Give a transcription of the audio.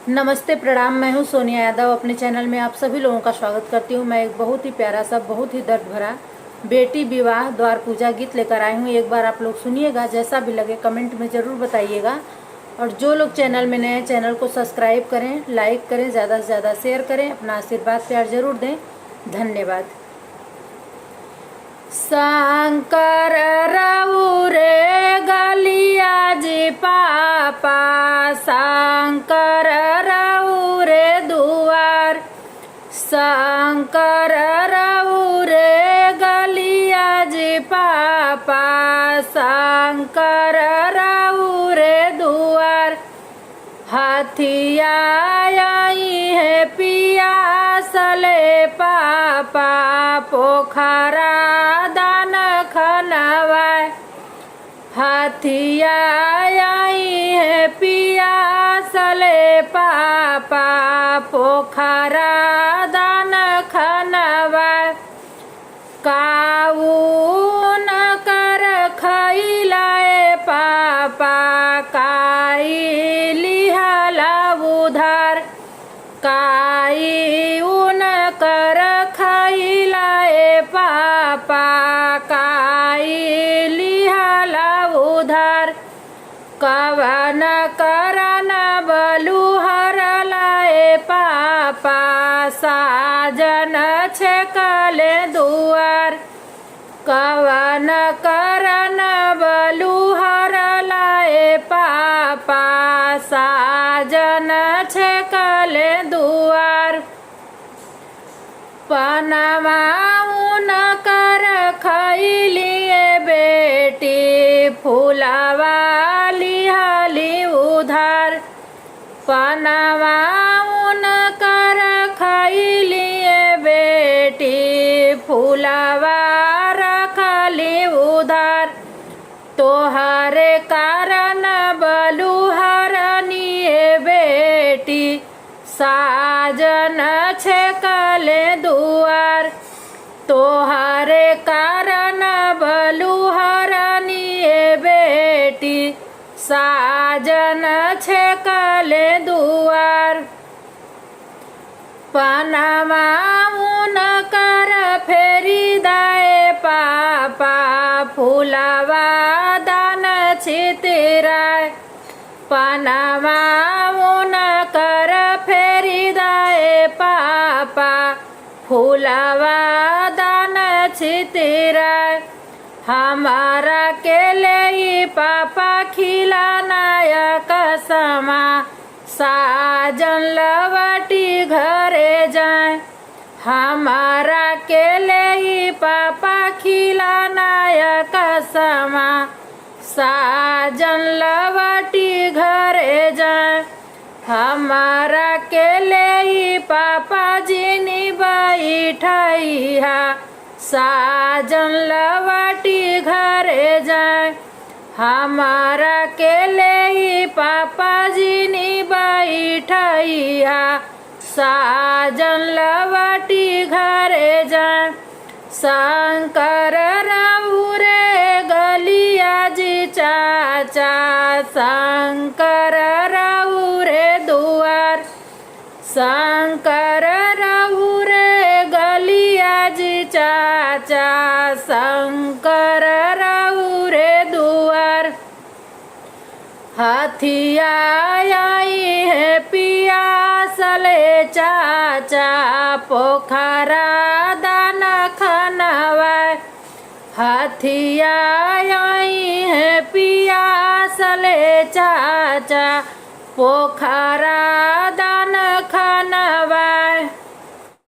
नमस्ते प्रणाम। मैं हूं सोनिया यादव। अपने चैनल में आप सभी लोगों का स्वागत करती हूं। मैं एक बहुत ही प्यारा सा, बहुत ही दर्द भरा बेटी विवाह द्वार पूजा गीत लेकर आई हूं। एक बार आप लोग सुनिएगा, जैसा भी लगे कमेंट में ज़रूर बताइएगा। और जो लोग चैनल में नए हैं, चैनल को सब्सक्राइब करें, लाइक करें, ज़्यादा से ज़्यादा शेयर करें, अपना आशीर्वाद प्यार जरूर दें। धन्यवाद। शंकर रऊ रे गलिया जी पापा, शंकर रऊ रे दुआर, शंकर रऊ रे गलिया जी पापा, शंकर रऊ रे दुआर। हाथिया आई है पिया सले पापा, पोखरा दान खनवाए। हाथिया आई है पिया सले पापा, पोखरा दान खनवाए। काऊ न कर खैलाए पापा, काई लिहला उधार, काई उन कर खैलाए पापा, काई लिहला उधार। कवन करन बलुहर लाए पापा, साजन छेकले दुआर। कवन करन बलुहर लाए पापा, साजन छेकले दुआर। पनमा उन कर खैलिए बेटी, फूलवा लिहली उधार। पनमा उन कर खैलिए बेटी, फूलवा रखली उधार। तोहरे कारण बलुहर निये बेटी, साजन छेकले दुआर। तोहरे कारण बलुहर निये बेटी, साजन छेकले दुआर। पनमा उन कर फेरी दाए पापा, फूलवा दान छितराए। पनमा उन कर फेरी दाए पापा, फूलवा दान छितराए। हमारा के ले पापा खिलानायक समा, साजन लवटी घरे जाए। हमारा के ले पापा खिलानायक समा, साजन लवटी घरे जाए। हमारा के ले पापा जिनी बैठैहा, साजन लवटी घरे जाए। हमारा के ले पापा जिनी बैठैहा, साजन लवटी घरे जाए। शंकर रऊ रे गलिया जी चाचा, शंकर रऊ रे दुआर। शंकर रऊ रे गलिया जी चाचा, शंकर रऊ रे दुआर। हाथिया आई है पिया सले चाचा, पोखरा दान खनवाए। हाथिया आई है पिया सले चाचा, पोखरा दान